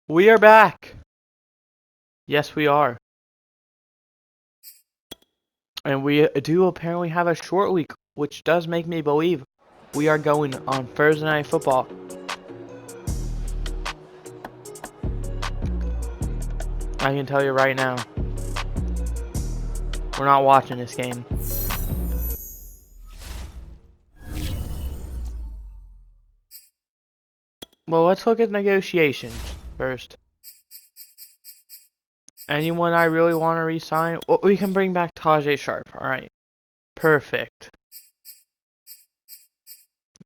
We are back. Yes, we are. And we do apparently have a short week, which does make me believe we are going on Thursday Night Football. I can tell you right now, we're not watching this game. Well, let's look at negotiations first. Anyone I really want to re-sign? Well, we can bring back Tajay Sharp. Alright. Perfect.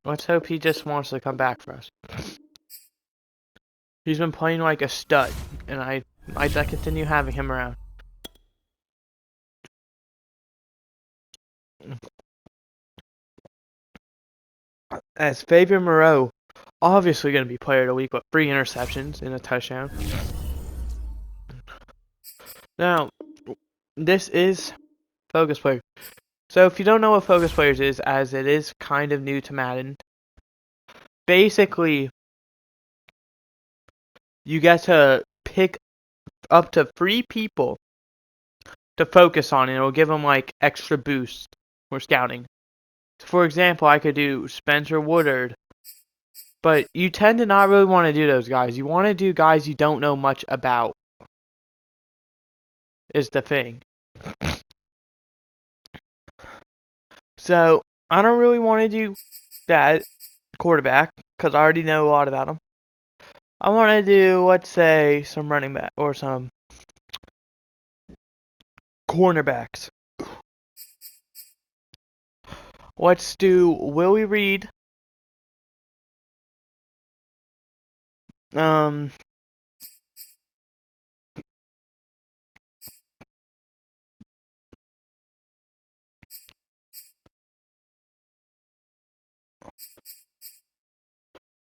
Let's hope he just wants to come back for us. He's been playing like a stud, and I'd continue having him around. As Fabian Moreau, obviously going to be player of the week with 3 interceptions and a touchdown. Now, this is Focus Player. So if you don't know what Focus Players is, as it is kind of new to Madden, basically, you get to pick up to 3 people to focus on, and it'll give them like extra boost for scouting. So for example, I could do Spencer Woodard, but you tend to not really want to do those guys. You want to do guys you don't know much about, is the thing. So I don't really want to do that quarterback because I already know a lot about him. I want to do, let's say, some running back or some cornerbacks. Let's do Willie Reed.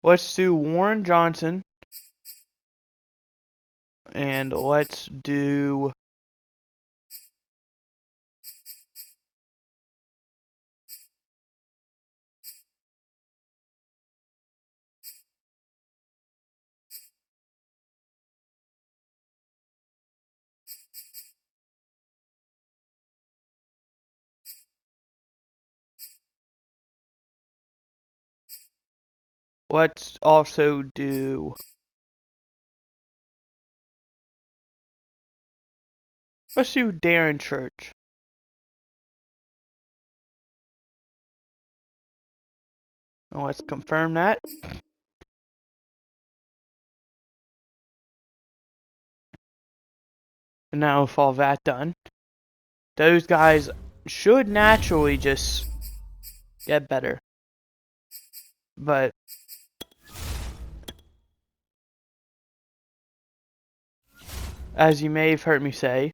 Let's do Warren Johnson. And let's do let's also do Darren Church. And let's confirm that. And now with all that done, those guys should naturally just get better. But as you may have heard me say,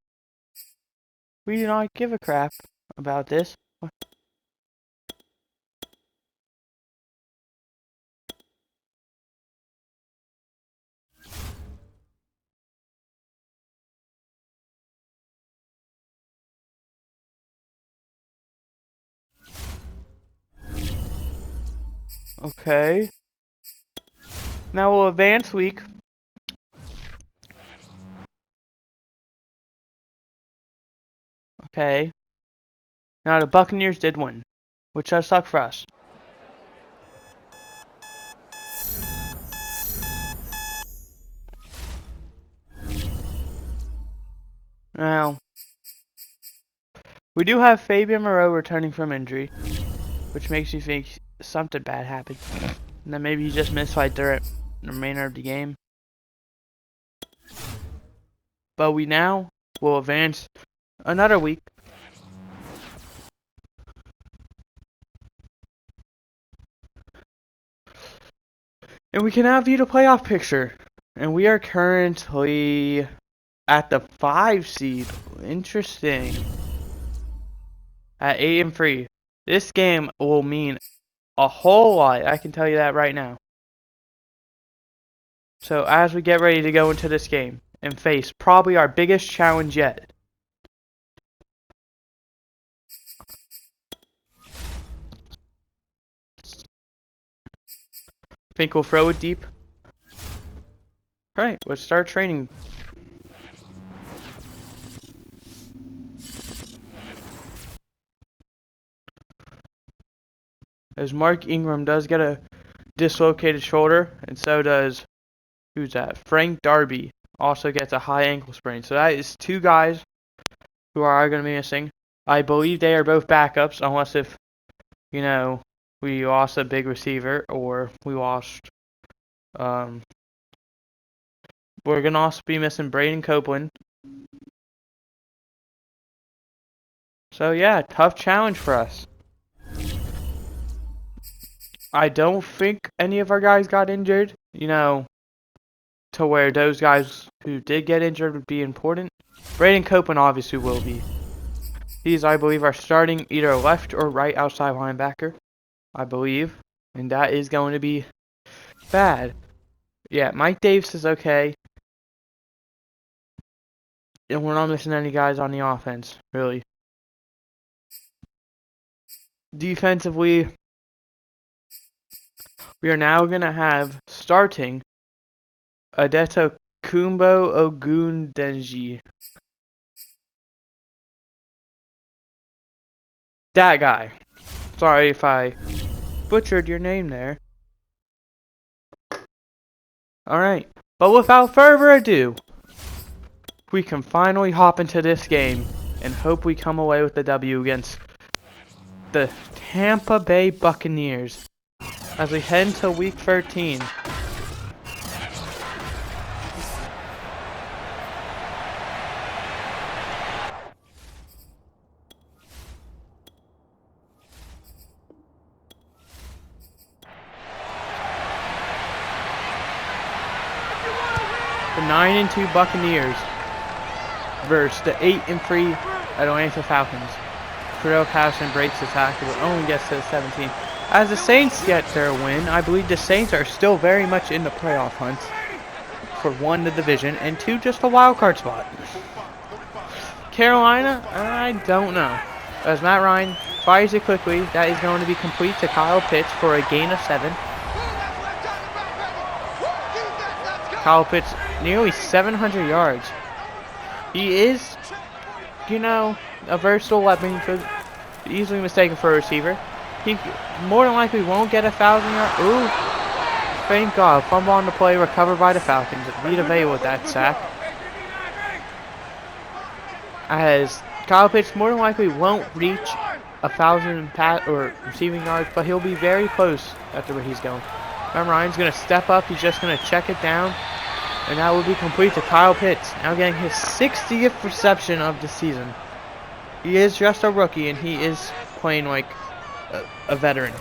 we do not give a crap about this. Okay. Now we'll advance week. Okay. Now the Buccaneers did win, which does suck for us. Now, we do have Fabian Moreau returning from injury, which makes me think something bad happened. And then maybe he just missed like the remainder of the game. But we now will advance another week. And we can now view the playoff picture. And we are currently at the 5 seed. Interesting. At 8-3. This game will mean a whole lot. I can tell you that right now. So as we get ready to go into this game and face probably our biggest challenge yet. Think we'll throw it deep. Alright, let's start training. As Mark Ingram does get a dislocated shoulder, and so does, who's that? Frank Darby also gets a high ankle sprain. So that is 2 guys who are going to be missing. I believe they are both backups, unless if, you know, we lost a big receiver or we lost, we're going to also be missing Braden Copeland. So yeah, tough challenge for us. I don't think any of our guys got injured, you know, to where those guys who did get injured would be important. Braden Copeland obviously will be. He's, I believe, our starting either left or right outside linebacker, I believe. And that is going to be bad. Yeah, Mike Davis is okay. And we're not missing any guys on the offense, really. Defensively, we are now going to have starting Adeto Kumbo Ogundenji. That guy. Sorry if I butchered your name there. Alright, but without further ado, we can finally hop into this game and hope we come away with the W against the Tampa Bay Buccaneers as we head into week 13. The 9-2 Buccaneers versus the 8-3 Atlanta Falcons. Cordell Patterson breaks the tackle, but only gets to the 17. As the Saints get their win, I believe the Saints are still very much in the playoff hunt. For 1, the division, and 2, just a wild card spot. Carolina, I don't know. As Matt Ryan fires it quickly, that is going to be complete to Kyle Pitts for a gain of 7. Kyle Pitts, nearly 700 yards. He is, you know, a versatile weapon. Could easily mistaken for a receiver. He more than likely won't get 1,000 yards. Ooh, thank God. Fumble on the play, recovered by the Falcons. Vita Vea with that sack. As Kyle Pitts more than likely won't reach 1,000 or receiving yards, but he'll be very close after where he's going. Remember, Ryan's going to step up. He's just going to check it down. And that will be complete to Kyle Pitts. Now getting his 60th reception of the season. He is just a rookie, and he is playing like a veteran.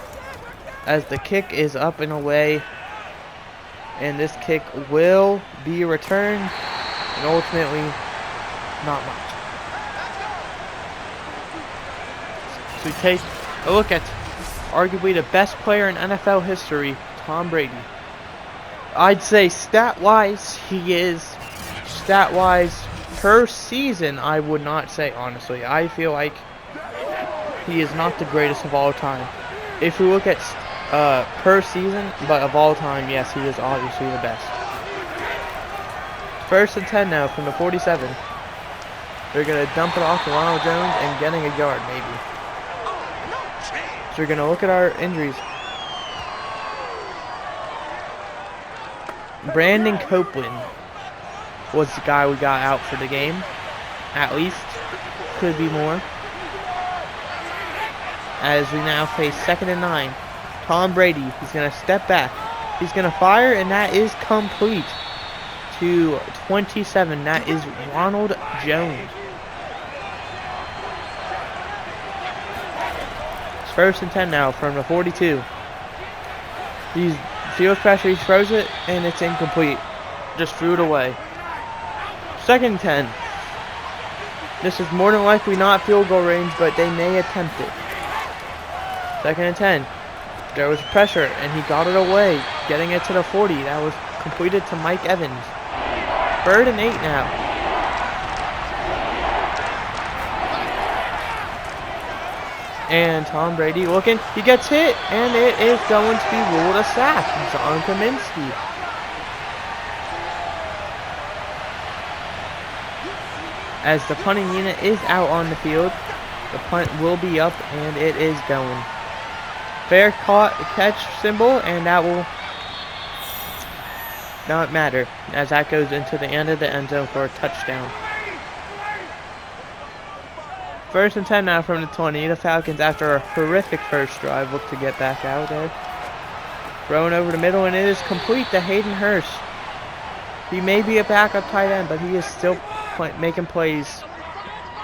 As the kick is up and away. And this kick will be returned. And ultimately, not much. So we take a look at arguably the best player in NFL history, Tom Brady. I'd say stat-wise, he is. Stat-wise, per season, I would not say, honestly. I feel like he is not the greatest of all time. If we look at per season, but of all time, yes, he is obviously the best. 1st and 10 now from the 47. They're going to dump it off to Ronald Jones and getting a yard, maybe. So we're going to look at our injuries. Brandon Copeland was the guy we got out for the game. At least. Could be more. As we now face 2nd and 9. Tom Brady. He's going to step back. He's going to fire, and that is complete to 27. That is Ronald Jones. It's 1st and 10 now from the 42. He's feels pressure, he throws it, and it's incomplete. Just threw it away. 2nd and 10. This is more than likely not field goal range, but they may attempt it. 2nd and 10. There was pressure, and he got it away, getting it to the 40. That was completed to Mike Evans. 3rd and 8 now. And Tom Brady looking, he gets hit, and it is going to be ruled a sack. John Kaminsky. as the punting unit is out on the field. The punt will be up, and it is going. Fair catch symbol, and that will not matter, as that goes into the end of the end zone for a touchdown. 1st and 10 now from the 20. The Falcons, after a horrific first drive, look to get back out there. Thrown over the middle, and it is complete to Hayden Hurst. He may be a backup tight end, but he is still making plays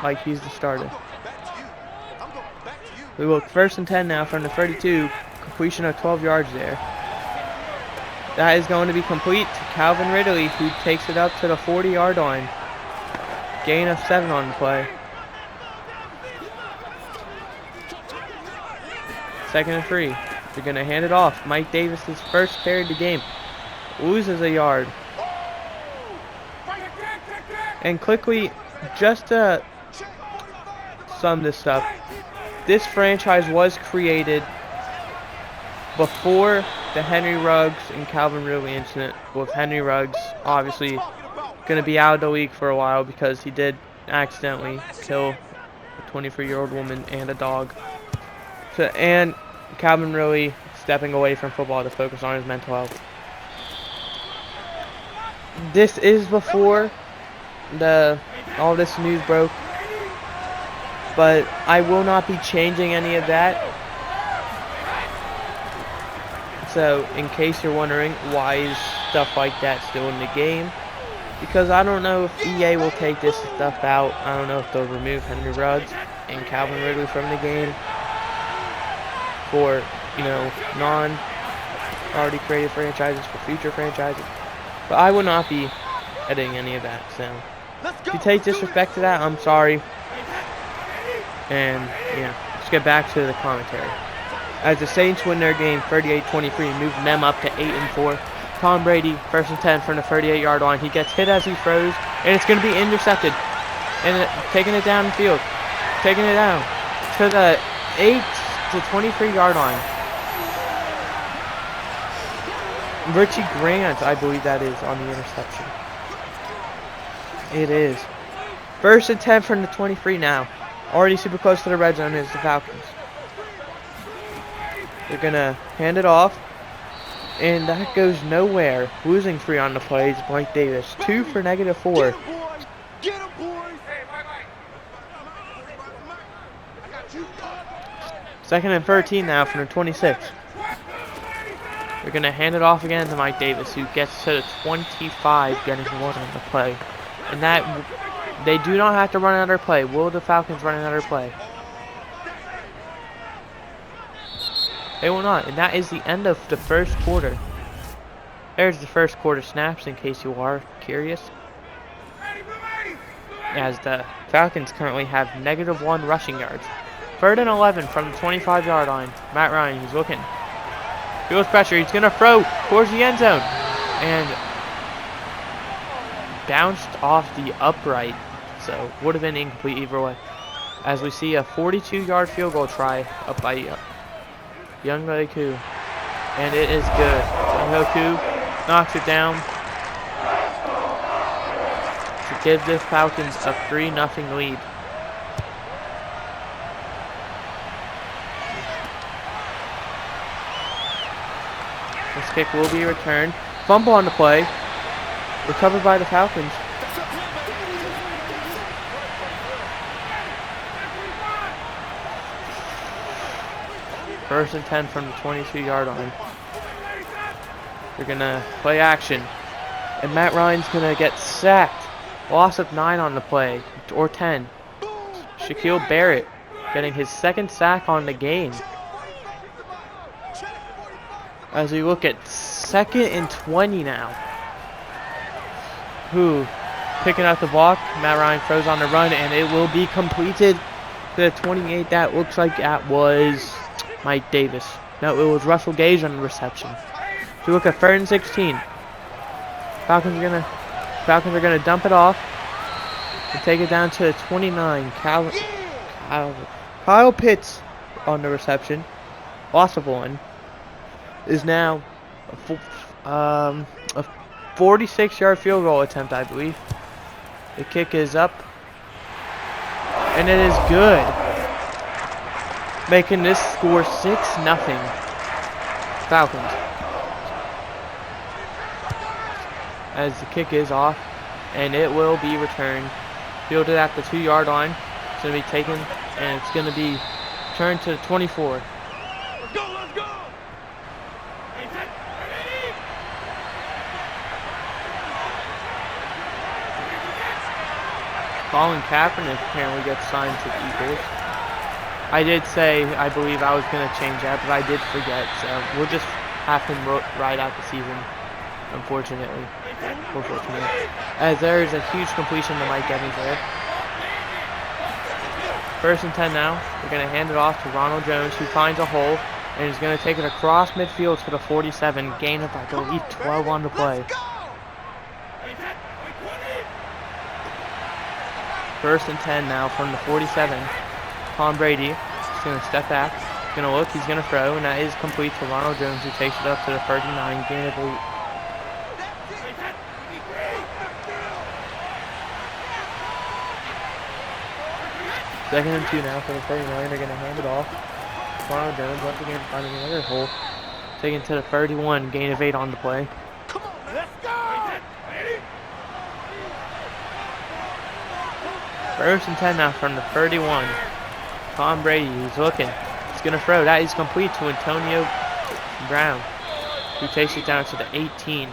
like he's the starter. We look 1st and 10 now from the 32. Completion of 12 yards there. That is going to be complete to Calvin Ridley, who takes it up to the 40-yard line. Gain of 7 on the play. 2nd and 3. They're going to hand it off. Mike Davis' first carry of the game. Loses a yard. And quickly, just to sum this up, this franchise was created before the Henry Ruggs and Calvin Ridley incident, with Henry Ruggs obviously going to be out of the league for a while because he did accidentally kill a 23-year-old woman and a dog. So, and Calvin Ridley stepping away from football to focus on his mental health. This is before all this news broke, but I will not be changing any of that. So, in case you're wondering why is stuff like that still in the game, because I don't know if EA will take this stuff out. I don't know if they'll remove Henry Ruggs and Calvin Ridley from the game for, non-already created franchises, for future franchises. But I will not be editing any of that, so if you take disrespect to that, I'm sorry. And, let's get back to the commentary. As the Saints win their game 38-23, moving them up to 8-4. Tom Brady, 1st and 10 from the 38-yard line. He gets hit as he throws, and it's going to be intercepted. And taking it down the field. Taking it down to the 8 to 23-yard line. Richie Grant, I believe that is, on the interception. It is. 1st and 10 from the 23 now. Already super close to the red zone is the Falcons. They're going to hand it off. And that goes nowhere. Losing 3 on the plays. Mike Davis. 2 for -4. Get him, boys! 2nd and 13 now from the 26. They're going to hand it off again to Mike Davis, who gets to the 25, getting 1 on the play. And that, they do not have to run another play. Will the Falcons run another play? They will not, and that is the end of the first quarter. There's the first quarter snaps, in case you are curious. As the Falcons currently have -1 rushing yards. 3rd and 11 from the 25-yard line. Matt Ryan, he's looking. Feels pressure, he's going to throw towards the end zone. And bounced off the upright, so would have been incomplete either way. As we see a 42-yard field goal try up by Young Hoku, and it is good. Young Hoku knocks it down to give the Falcons a 3-0 lead. This kick will be returned. Fumble on the play. Recovered by the Falcons. First and 10 from the 22-yard line. They're going to play action. And Matt Ryan's going to get sacked. Loss of 9 on the play. Or 10. Shaquille Barrett getting his 2nd sack on the game. As we look at 2nd and 20 now. Who picking up the block. Matt Ryan throws on the run, and it will be completed to the 28. That looks like that was Mike Davis. No, it was Russell Gage on the reception. So look at 3rd and 16. Falcons are gonna dump it off and take it down to the 29. Kyle Pitts on the reception. Loss of 1. Is now a 46-yard field goal attempt, I believe. The kick is up And it is good. Making this score 6-0. Falcons. As the kick is off. And it will be returned. Fielded at the 2-yard line. It's going to be taken. And it's going to be turned to the 24. Let's go, let's go! Colin Kaepernick apparently gets signed to the Eagles. I did say I believe I was going to change that, but I did forget. So we'll just have him ride out the season, unfortunately. As there is a huge completion to Mike Evans there. 1st and 10 now. We're going to hand it off to Ronald Jones, who finds a hole and is going to take it across midfield to the 47. Gain of, I believe, 12 on the play. 1st and 10 now from the 47. Tom Brady is going to step back. He's going to look. He's going to throw. And that is complete to Ronald Jones, who takes it up to the 39. Gain of 8. Second and 2 now for the 39. They're going to hand it off. Ronald Jones once again finding another hole. Taken to the 31. Gain of 8 on the play. Come on, let's go! 1st and 10 now from the 31. Tom Brady, he's looking. He's going to throw. That is complete to Antonio Brown, who takes it down to the 18.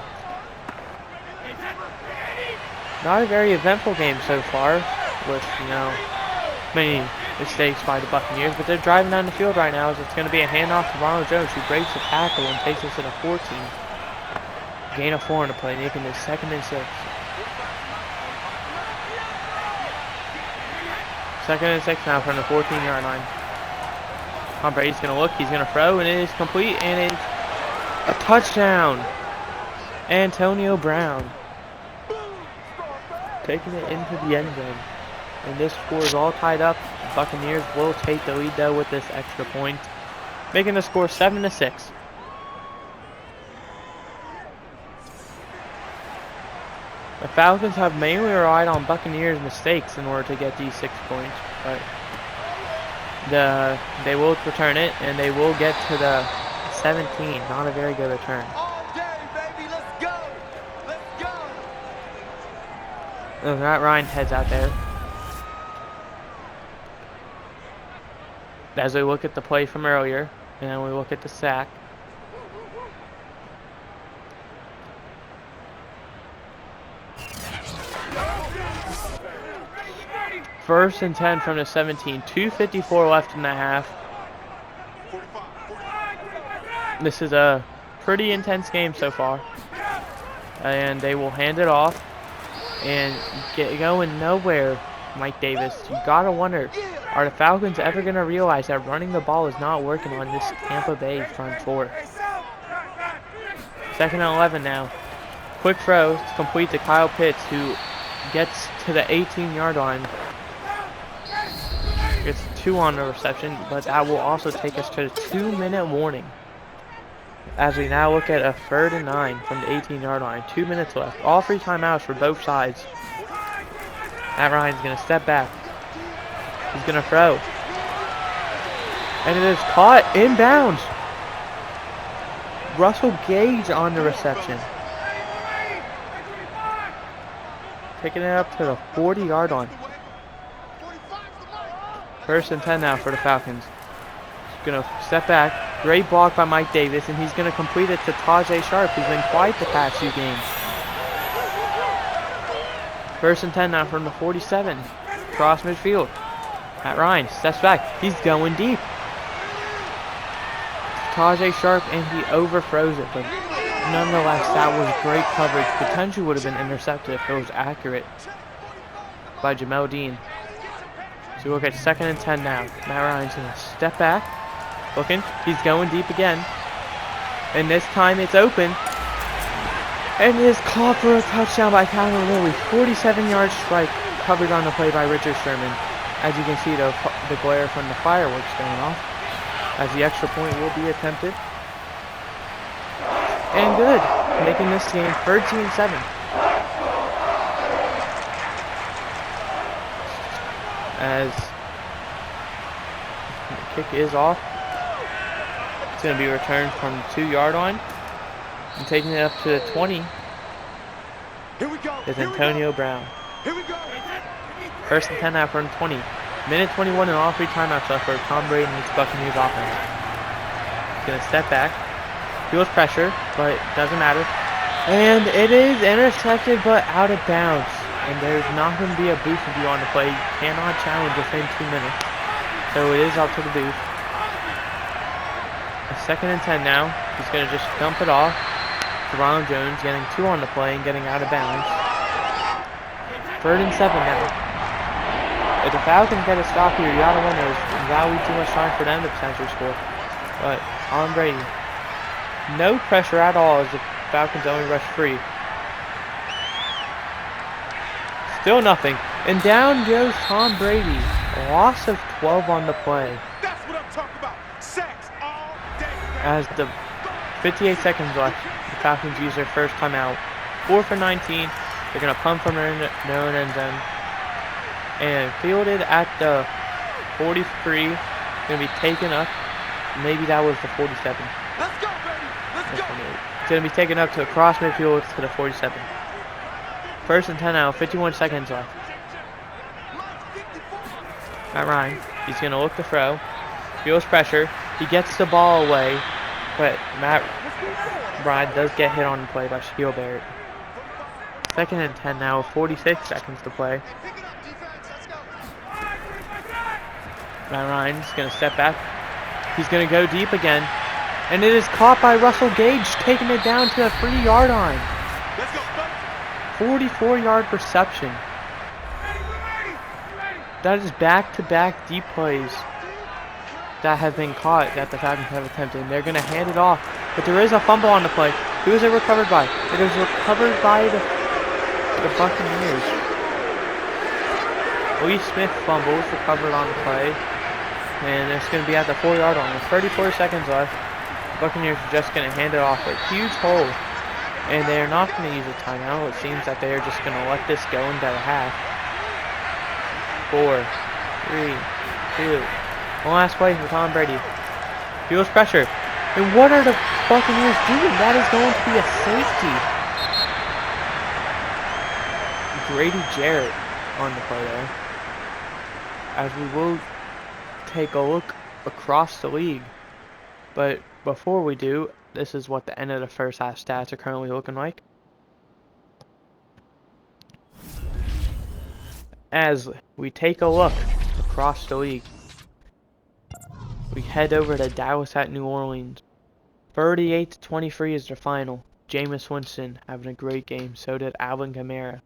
Not a very eventful game so far, with, many mistakes by the Buccaneers, but they're driving down the field right now as it's going to be a handoff to Ronald Jones, who breaks the tackle and takes it to the 14. Gain of 4 on the play, making it 2nd and 6. 2nd and 6 now from the 14-yard line. Tom Brady's going to look, he's going to throw, and it is complete, and it's a touchdown. Antonio Brown taking it into the end zone. And this score is all tied up. The Buccaneers will take the lead though with this extra point, making the score 7-6. The Falcons have mainly relied on Buccaneers' mistakes in order to get these 6 points, but they will return it, and they will get to the 17. Not a very good return. All day, baby, let's go! Let's go! Matt Ryan heads out there. As we look at the play from earlier, and then we look at the sack. First and 10 from the 17. 2:54 left in the half. This is a pretty intense game so far. And they will hand it off and get going nowhere. Mike Davis, you gotta wonder, are the Falcons ever gonna realize that running the ball is not working on this Tampa Bay front four? 2nd and 11 now. Quick throw to complete to Kyle Pitts, who gets to the 18-yard line. It's 2 on the reception, but that will also take us to a 2-minute warning. As we now look at a 3rd and 9 from the 18-yard line. 2 minutes left. All 3 timeouts for both sides. Matt Ryan's going to step back. He's going to throw. And it is caught inbounds. Russell Gage on the reception. Picking it up to the 40-yard line. 1st and 10 now for the Falcons. He's going to step back. Great block by Mike Davis, and he's going to complete it to Tajay Sharp, who's been quiet the past few games. 1st and 10 now from the 47. Cross midfield. Matt Ryan steps back. He's going deep. Tajay Sharp, and he overthrows it, but nonetheless, that was great coverage. Potentially would have been intercepted if it was accurate by Jamel Dean. So we look at 2nd and 10 now. Matt Ryan's going to step back. Looking. He's going deep again. And this time it's open. And it is called for a touchdown by Calvin Lilly. 47-yard strike covered on the play by Richard Sherman. As you can see, the glare from the fireworks going off. As the extra point will be attempted. And good. Making this game 13-7. as the kick is off. It's going to be returned from the 2-yard line. And taking it up to the 20 is Antonio Brown. Here we go. First and 10 now from 20. Minute 21 and all 3 timeouts left for Tom Brady and his Buccaneers offense. He's going to step back. Feels pressure, but it doesn't matter. And it is intercepted, but out of bounds. And there's not going to be a booth review on the play. You cannot challenge within 2 minutes. So it is up to the booth. A second and 10 now. He's going to just dump it off to Ronald Jones, getting 2 on the play and getting out of bounds. 3rd and 7 now. If the Falcons get a stop here, you gotta win those. That will be too much time for them to potentially score. But Tom Brady, no pressure at all as the Falcons only rush free. Still nothing. And down goes Tom Brady. A loss of 12 on the play. That's what I'm talking about. Sacks all day. As the 58 seconds left, the Falcons use their first timeout. 4 for 19. They're going to pump from their own end zone. And fielded at the 43. Going to be taken up. Maybe that was the 47. Let's go, baby. Let's go. It's going to be taken up to across midfield to the 47. First and 10 now, 51 seconds left. Matt Ryan, he's going to look to throw. Feels pressure. He gets the ball away. But Matt Ryan does get hit on the play by Shaquille Barrett. Second and 10 now, 46 seconds to play. Matt Ryan's going to step back. He's going to go deep again. And it is caught by Russell Gage, taking it down to the 3-yard line. 44-yard reception. That is back-to-back deep plays that have been caught that the Falcons have attempted. And they're going to hand it off. But there is a fumble on the play. Who is it recovered by? It is recovered by the Buccaneers. Lee Smith fumbles, recovered on the play. And it's going to be at the 4-yard line with 34 seconds left. The Buccaneers are just going to hand it off a huge hole. And they're not going to use a timeout. It seems that they're just going to let this go into the half. 4, 3, 2. One last play for Tom Brady. Feels pressure. And what are the Buccaneers doing? That is going to be a safety. Brady Jarrett on the play there. As we will take a look across the league. But before we do, this is what the end of the first half stats are currently looking like. As we take a look across the league, we head over to Dallas at New Orleans. 38-23 is the final. Jameis Winston having a great game. So did Alvin Kamara.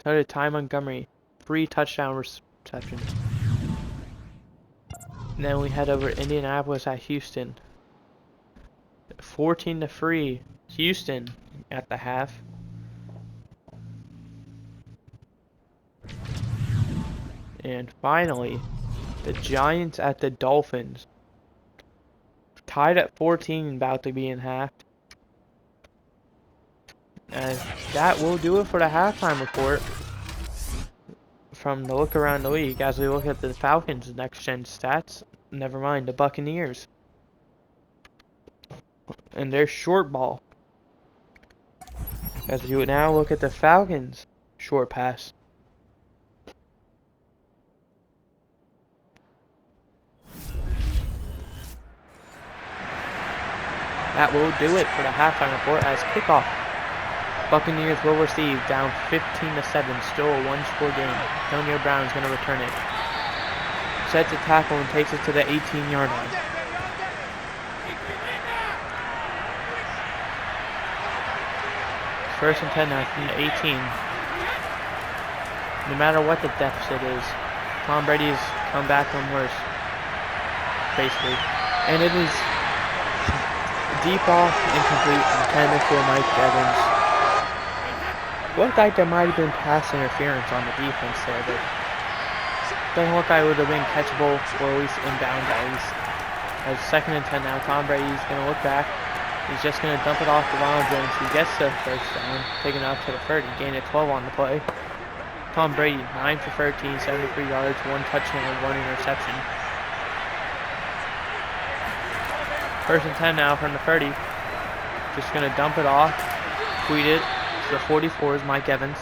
So did Ty Montgomery. 3 touchdown receptions. And then we head over to Indianapolis at Houston. 14-3 Houston at the half. And finally, the Giants at the Dolphins. Tied at 14, about to be in half. And that will do it for the halftime report. From the look around the league, as we look at the Falcons' next-gen stats, never mind the Buccaneers. And their short ball. As you now look at the Falcons' short pass. That will do it for the halftime report as kickoff. Buccaneers will receive down 15-7, still a 1-score game. Antonio Brown is going to return it. Sets a tackle and takes it to the 18-yard line. First and 10 now from the 18. No matter what the deficit is, Tom Brady's come back from worse, basically. And it is deep off, incomplete, intended for Mike Evans. Looked like there might have been pass interference on the defense there, but doesn't look like it would have been catchable, or at least inbound at least. As second and 10 now, Tom Brady's going to look back. He's just going to dump it off to Ronald Jones. He gets the first down, taking it up to the 30, gaining 12 on the play. Tom Brady, 9 for 13, 73 yards, 1 touchdown, 1 interception. First and 10 now from the 30. Just going to dump it off. Tweet it to the 44 is Mike Evans.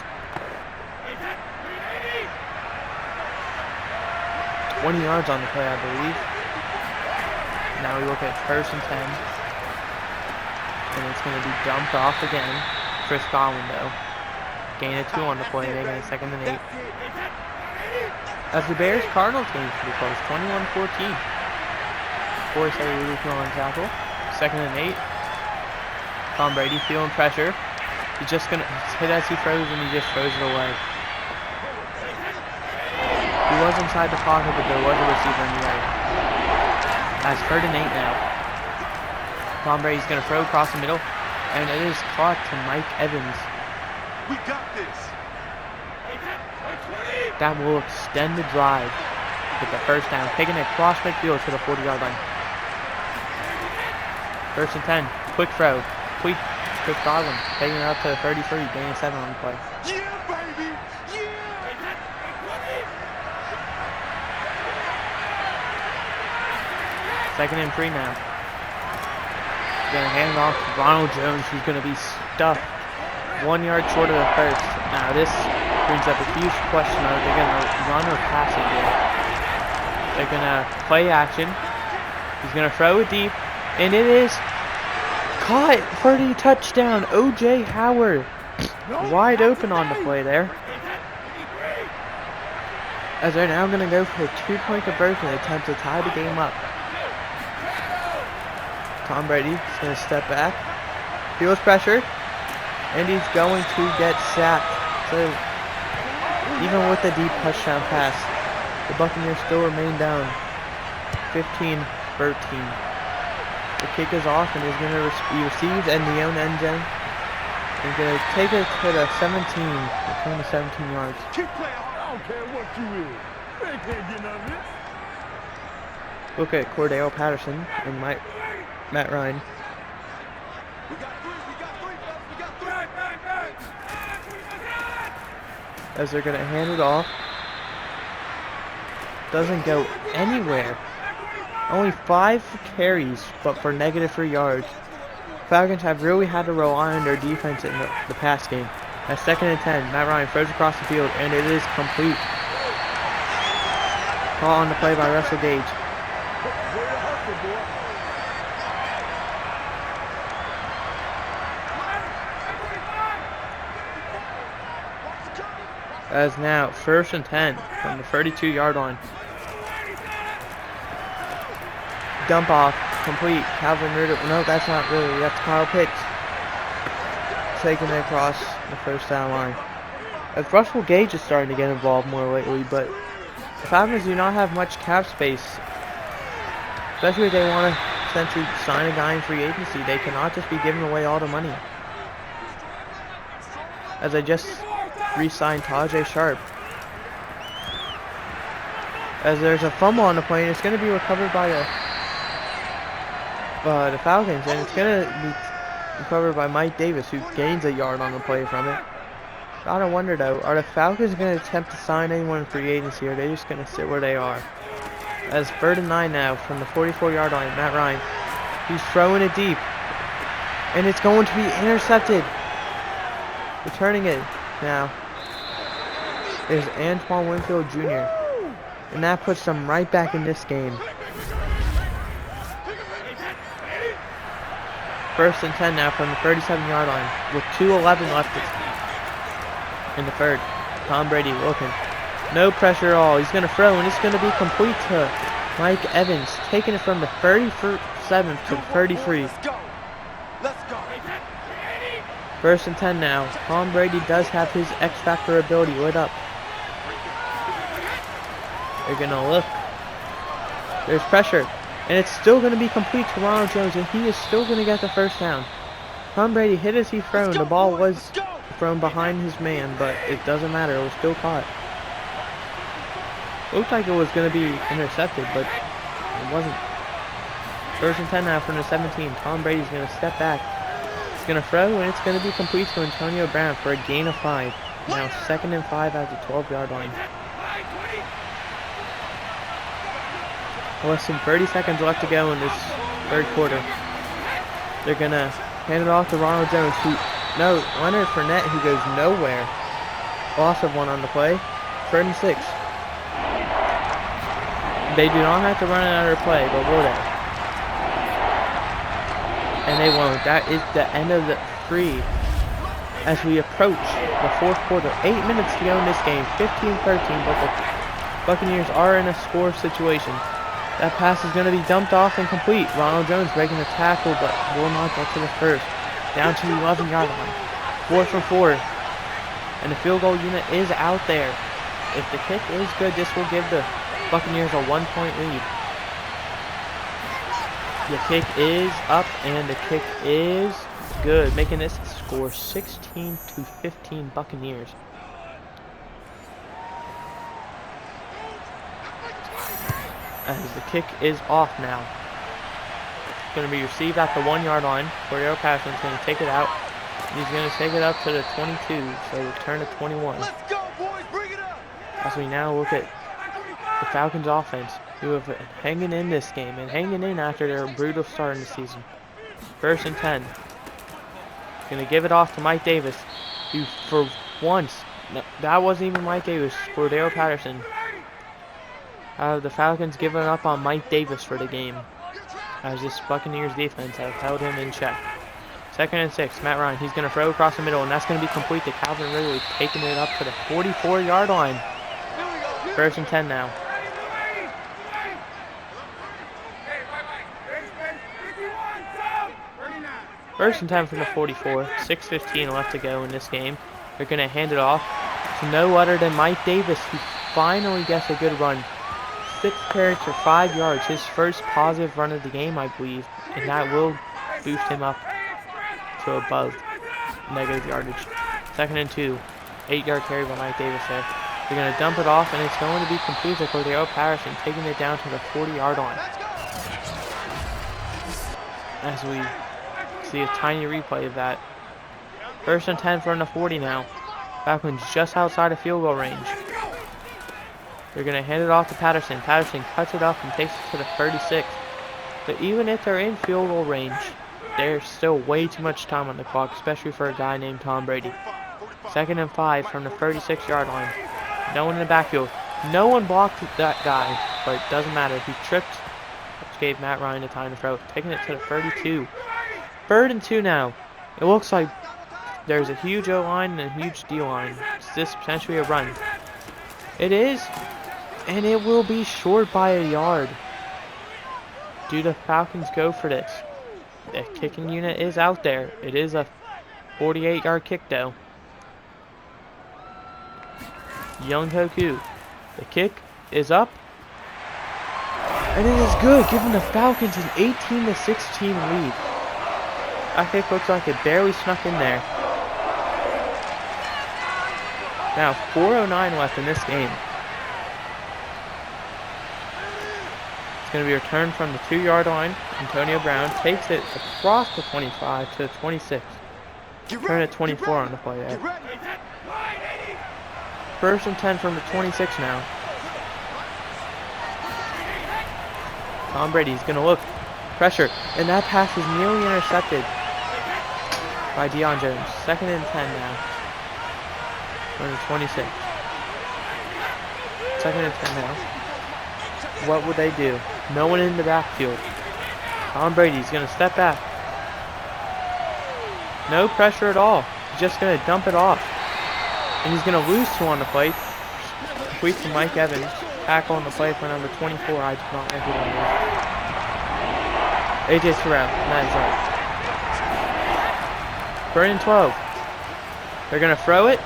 20 yards on the play, I believe. Now we look at first and 10. And it's going to be dumped off again. Chris Godwin, though. Gain of 2 on the play, making it 2nd and 8. As the Bears-Cardinals game is pretty close, 21-14. Force a on tackle. 2nd and 8. Tom Brady feeling pressure. He's just gonna hit as he throws, and he just throws it away. He was inside the pocket, but there was a receiver in the area. As 3rd and 8 now. Tom Brady's gonna throw across the middle, and it is caught to Mike Evans. We got this. That will extend the drive with the first down, taking it across midfield to the 40-yard line. First and 10, quick throw, Chris Godwin, taking it up to the 33, gaining 7 on the play. Yeah, baby. Yeah. 2nd and 3 now. Gonna hand it off to Ronald Jones, who's gonna be stuffed 1 yard short of the first. Now this brings up a huge question: are they gonna run or pass it here? They're gonna play action. He's gonna throw it deep, and it is caught for the touchdown. O.J. Howard, wide open on the play there. As they're now gonna go for a 2-point conversion attempt to tie the game up. Tom Brady is going to step back, feels pressure, and he's going to get sacked. So, even with the deep touchdown pass, the Buccaneers still remain down 15-13. The kick is off, and he's going to be received in the own end zone. He's going to take it to the 17, return to 17 yards. Keep playing. I don't care what you is. They can't get none of this. Look at Cordell Patterson and Matt Ryan. We got three, fellas. We got three. As they're going to hand it off. Doesn't go anywhere. Only 5 carries, but for -3 yards. Falcons have really had to rely on their defense in the pass game. At 2nd and 10, Matt Ryan throws across the field, and it is complete. Call on the play by Russell Gage. As now 1st and 10 from the 32-yard line. Dump off, complete. Calvin Ridder. No, that's not really. That's Kyle Pitts. Taking it across the 1st down line. As Russell Gage is starting to get involved more lately, but the Falcons do not have much cap space. Especially if they want to essentially sign a guy in free agency. They cannot just be giving away all the money. As I just re-signed Tajay Sharp. As there's a fumble on the play, and it's going to be recovered by the Falcons, and it's going to be recovered by Mike Davis, who gains a yard on the play from it. Gotta wonder though, are the Falcons going to attempt to sign anyone in free agency, or are they just going to sit where they are? As 3rd and 9 now from the 44-yard line, Matt Ryan. He's throwing it deep, and it's going to be intercepted. Returning it now is Antoine Winfield Jr. And that puts them right back in this game. 1st and 10 now from the 37-yard line with 2:11 left in the 3rd. Tom Brady looking. No pressure at all. He's going to throw, and it's going to be complete to Mike Evans, taking it from the 37 to 33. Let's go. 1st and 10 now. Tom Brady does have his X-Factor ability lit up. They're going to look. There's pressure. And it's still going to be complete to Ronald Jones, and he is still going to get the 1st down. Tom Brady hit as he thrown. The ball was thrown behind his man, but it doesn't matter. It was still caught. Looked like it was going to be intercepted, but it wasn't. 1st and 10 now from the 17. Tom Brady's going to step back. He's going to throw, and it's going to be complete to Antonio Brown for a gain of 5. Now 2nd and 5 at the 12-yard line. Less than 30 seconds left to go in this third quarter. They're going to hand it off to Ronald Jones, Leonard Fournette, who goes nowhere. Loss of 1 on the play. 3rd and 6. They do not have to run another play, but will they? And they won't. That is the end of the 3 as we approach the 4th quarter. 8 minutes to go in this game. 15-13, but the Buccaneers are in a score situation. That pass is going to be dumped off and complete. Ronald Jones breaking the tackle, but will not get to the first. Down to the 11-yard line. 4th and 4. And the field goal unit is out there. If the kick is good, this will give the Buccaneers a 1-point lead. The kick is up, and the kick is good, making this score 16-15 Buccaneers. As the kick is off now. It's going to be received at the 1-yard line. Cordero Patterson's going to take it out. He's going to take it up to the 22, so return to 21. Let's go, boys, bring it up. As we now look at the Falcons offense, who have been hanging in this game and hanging in after their brutal start in the season. 1st and 10. Going to give it off to Mike Davis, who for once, that wasn't even Mike Davis, Cordero Patterson. The Falcons giving up on Mike Davis for the game, as this Buccaneers defense has held him in check. 2nd and 6, Matt Ryan, he's going to throw across the middle, and that's going to be complete to Calvin Ridley, taking it up to the 44-yard line. 1st and 10 now. First and 10 from the 44, 6:15 left to go in this game. They're going to hand it off to no other than Mike Davis, who finally gets a good run. 6 carries for 5 yards, his first positive run of the game, I believe, and that will boost him up to above negative yardage. 2nd and 2, 8-yard carry by Mike Davis there. They're going to dump it off, and it's going to be complete to Cordero Patterson, taking it down to the 40-yard line. As we see a tiny replay of that. 1st and 10 from the 40 now. Falcons just outside of field goal range. They're going to hand it off to Patterson. Patterson cuts it up and takes it to the 36. But even if they're in field goal range, there's still way too much time on the clock, especially for a guy named Tom Brady. 2nd and 5 from the 36-yard line. No one in the backfield. No one blocked that guy, but it doesn't matter. He tripped, which gave Matt Ryan the time to throw. Taking it to the 32. 3rd and 2 now. It looks like there's a huge O-line and a huge D-line. Is this potentially a run? It is, and it will be short by a yard. Do the Falcons go for this? The kicking unit is out there. It is a 48-yard kick, though. Young Hoku. The kick is up. And it is good, giving the Falcons an 18-16 lead. That kick looks like it barely snuck in there. Now, 4:09 left in this game. It's going to be returned from the 2-yard line. Antonio Brown takes it across the 25 to the 26. Turn at 24 on the play there. 1st and 10 from the 26 now. Tom Brady's going to look. Pressure. And that pass is nearly intercepted by Deion Jones. 2nd and 10 now. From the 26. 2nd and 10 now. What would they do? No one in the backfield. Tom Brady's going to step back. No pressure at all. He's just going to dump it off. And he's going to lose 2 on the play. Complete to Mike Evans. Tackle on the play for number 24. I do not know who that is. AJ Terrell. That is right. 3rd and 12. They're going to throw it.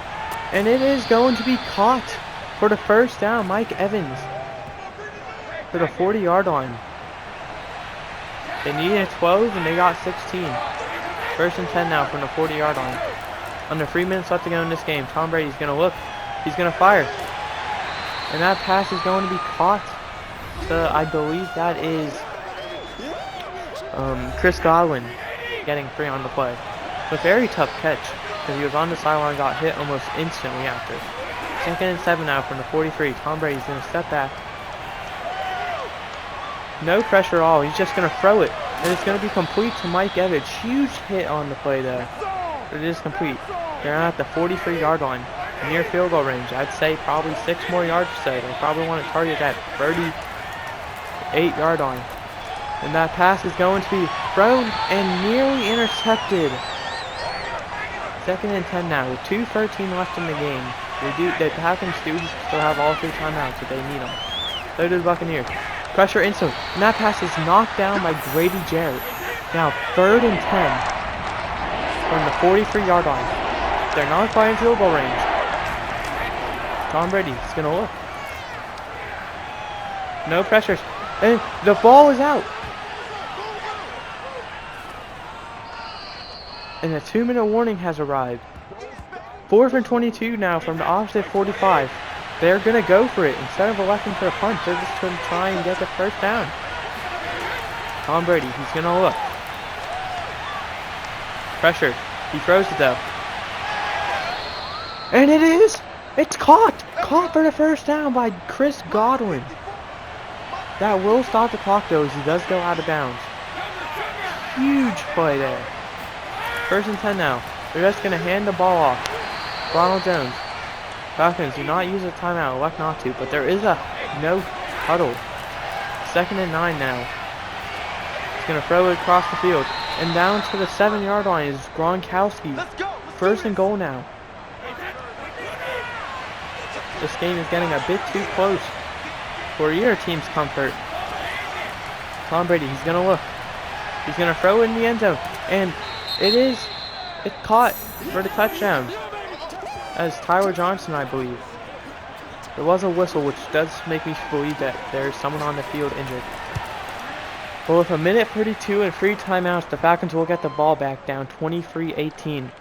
And it is going to be caught for the 1st down. Mike Evans. For the 40-yard line. They needed 12 and they got 16. 1st and 10 now from the 40-yard line. Under 3 minutes left to go in this game. Tom Brady's going to look. He's going to fire. And that pass is going to be caught. So I believe that is Chris Godwin getting 3 on the play. A very tough catch. because he was on the sideline, got hit almost instantly after. 2nd and 7 now from the 43. Tom Brady's going to step back. No pressure at all. He's just going to throw it. And it's going to be complete to Mike Evans. Huge hit on the play though. But it is complete. They're at the 43-yard line. Near field goal range. I'd say probably 6 more yards or so. They probably want to target that 38-yard line. And that pass is going to be thrown and nearly intercepted. 2nd and 10 now. With 2:13 left in the game. The Falcons do still have all 3 timeouts if they need them. So do the Buccaneers. Pressure inside. And that pass is knocked down by Brady Jarrett. Now 3rd and 10 from the 43-yard line. They're not quite in field goal range. Tom Brady's going to look. No pressures. And the ball is out. And a 2-minute warning has arrived. 4th and 22 now from the opposite 45. They're going to go for it. Instead of electing for a punt, they're just going to try and get the first down. Tom Brady, he's going to look. Pressure. He throws it though. And it is! It's caught! Caught for the first down by Chris Godwin. That will stop the clock though as he does go out of bounds. Huge play there. 1st and 10 now. They're just going to hand the ball off. Ronald Jones. Falcons do not use a timeout. Elect not to, but there is a no huddle. 2nd and 9 now. He's going to throw it across the field. And down to the 7-yard line is Gronkowski. 1st and goal now. This game is getting a bit too close for your team's comfort. Tom Brady, he's going to look. He's going to throw it in the end zone. And it's caught for the touchdown. As Tyler Johnson, I believe. There was a whistle, which does make me believe that there's someone on the field injured. Well, with 1:32 and 3 timeouts, the Falcons will get the ball back down 23-18.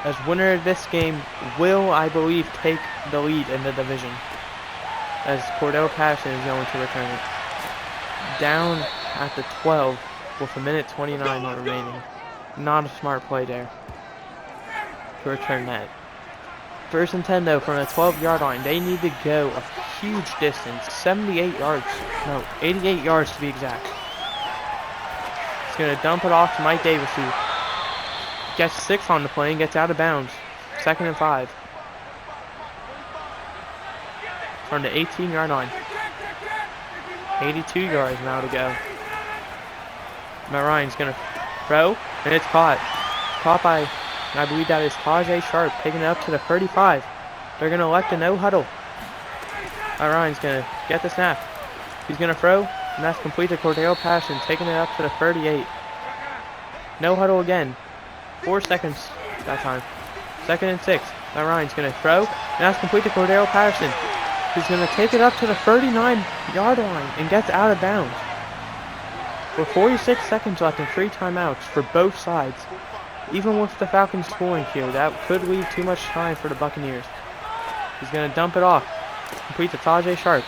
As winner of this game will, I believe, take the lead in the division. As Cordell Patterson is going to return it. Down at the 12 with 1:29 remaining. Not a smart play there to return that. 1st and 10 though from the 12-yard line. They need to go a huge distance. 78 yards. No, 88 yards to be exact. He's going to dump it off to Mike Davis, who gets 6 on the play and gets out of bounds. 2nd and 5. From the 18-yard line. 82 yards now to go. Matt Ryan's going to throw, and it's caught. Caught by, I believe that is Tajay Sharp, taking it up to the 35. They're going to elect a no huddle. Matt Ryan's going to get the snap. He's going to throw, and that's complete to Cordell Patterson, taking it up to the 38. No huddle again. 4 seconds that time. 2nd and 6. Matt Ryan's going to throw, and that's complete to Cordell Patterson. He's going to take it up to the 39-yard line and gets out of bounds. With 46 seconds left and 3 timeouts for both sides. Even with the Falcons scoring here, that could leave too much time for the Buccaneers. He's going to dump it off. Complete to Tajay Sharp.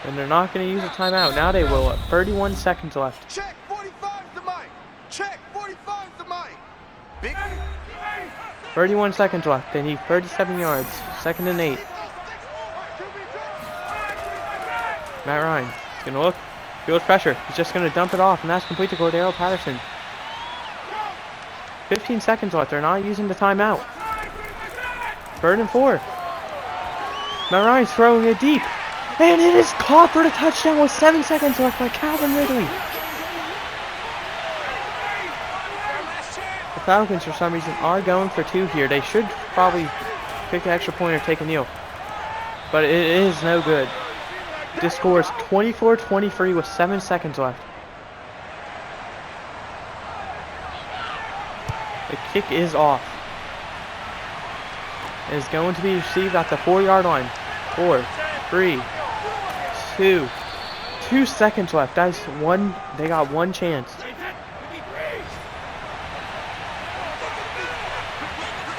And they're not going to use a timeout. Now they will. 31 seconds left. Check 45 to Mike. Check 45 to Mike. Big 31 seconds left. They need 37 yards. 2nd and 8. Matt Ryan is going to look. Field pressure. He's just going to dump it off, and that's complete to Cordell Patterson. 15 seconds left. They're not using the timeout. 3rd and 4. Matt Ryan's throwing it deep. And it is caught for the touchdown with 7 seconds left by Calvin Ridley. The Falcons, for some reason, are going for 2 here. They should probably kick an extra point or take a kneel. But it is no good. This score is 24-23 with 7 seconds left. The kick is off. It is going to be received at the 4-yard line. 4, 3, 2. 2 seconds left. That's one. They got 1 chance.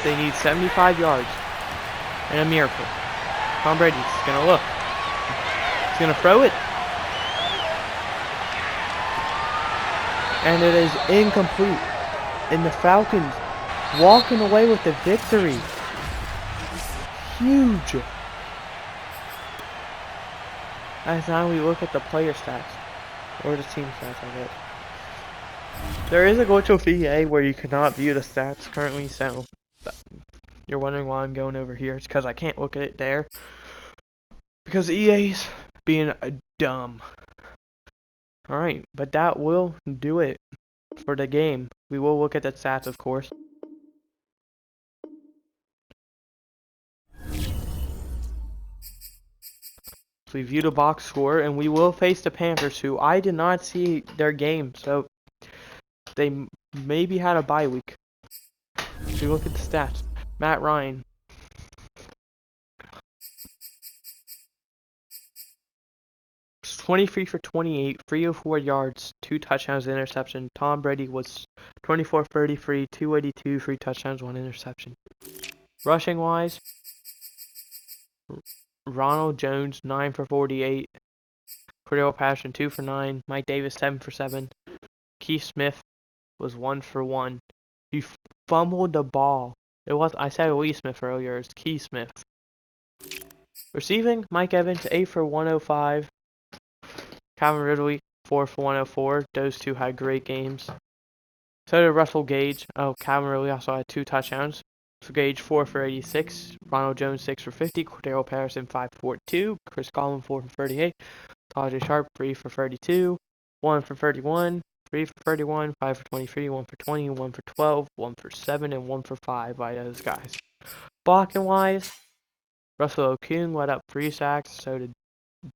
They need 75 yards and a miracle. Tom Brady's going to look. He's going to throw it. And it is incomplete. And the Falcons walking away with the victory. Huge. As now we look at the player stats. Or the team stats, I guess. There is a glitch with EA where you cannot view the stats currently, so you're wondering why I'm going over here. It's because I can't look at it there. Because EA's being dumb. Alright, but that will do it for the game. We will look at the stats, of course. So we view the box score, and we will face the Panthers, who I did not see their game, so they maybe had a bye week. If we look at the stats, Matt Ryan. Was 23 for 28, 304 yards, 2 touchdowns, interception. Tom Brady was 24 for 33, 282, 3 touchdowns, 1 interception. Rushing wise, Ronald Jones 9 for 48, Cordell Patterson 2 for 9, Mike Davis 7 for 7, Keith Smith was 1 for 1. He fumbled the ball. I said Lee Smith earlier. It's Keith Smith. Receiving, Mike Evans 8 for 105, Calvin Ridley 4 for 104. Those two had great games. So did Russell Gage. Calvin Ridley also had 2 touchdowns. So Gage 4 for 86, Ronald Jones 6 for 50, Cordell Patterson 5 for 42, Chris Collin 4 for 38, Tajay Sharp 3 for 32, 1 for 31, 3 for 31, 5 for 23, 1 for 20, 1 for 12, 1 for 7, and 1 for 5 by those guys. Blocking wise, Russell Okung led up 3 sacks, so did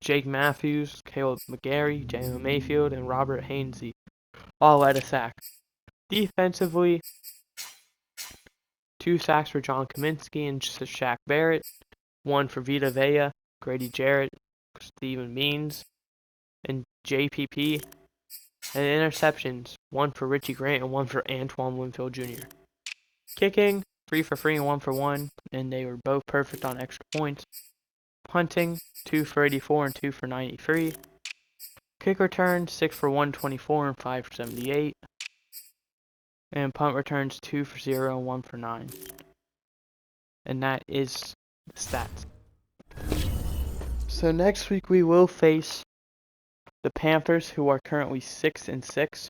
Jake Matthews, Caleb McGarry, Jalen Mayfield, and Robert Hainsey. All led a sack. Defensively, 2 sacks for John Kaminsky and Shaq Barrett, 1 for Vita Vea, Grady Jarrett, Steven Means, and JPP, and interceptions, 1 for Richie Grant and 1 for Antoine Winfield Jr. Kicking, 3 for 3 and 1 for 1, and they were both perfect on extra points. Punting, 2 for 84 and 2 for 93. Kick return, 6 for 124 and 5 for 78. And punt returns 2 for 0 and 1 for 9. And that is the stats. So next week we will face the Panthers, who are currently 6-6.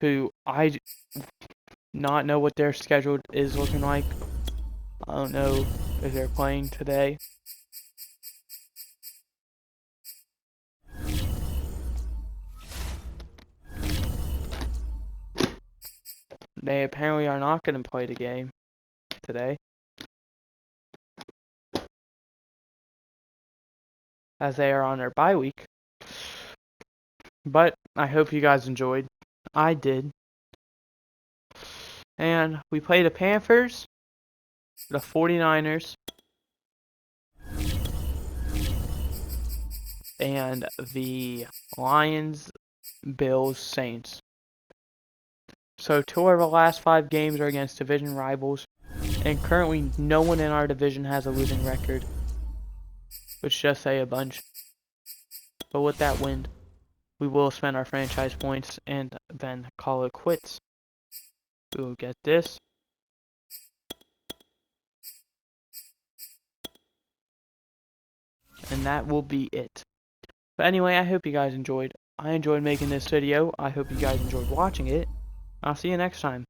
Who I not know what their schedule is looking like. I don't know if they're playing today. They apparently are not going to play the game today, as they are on their bye week. But I hope you guys enjoyed. I did. And we play the Panthers, the 49ers, and the Lions, Bills, Saints. So 2 of the last 5 games are against division rivals, and currently no one in our division has a losing record, which just say a bunch. But with that win, we will spend our franchise points and then call it quits. We will get this. And that will be it. But anyway, I hope you guys enjoyed. I enjoyed making this video. I hope you guys enjoyed watching it. I'll see you next time.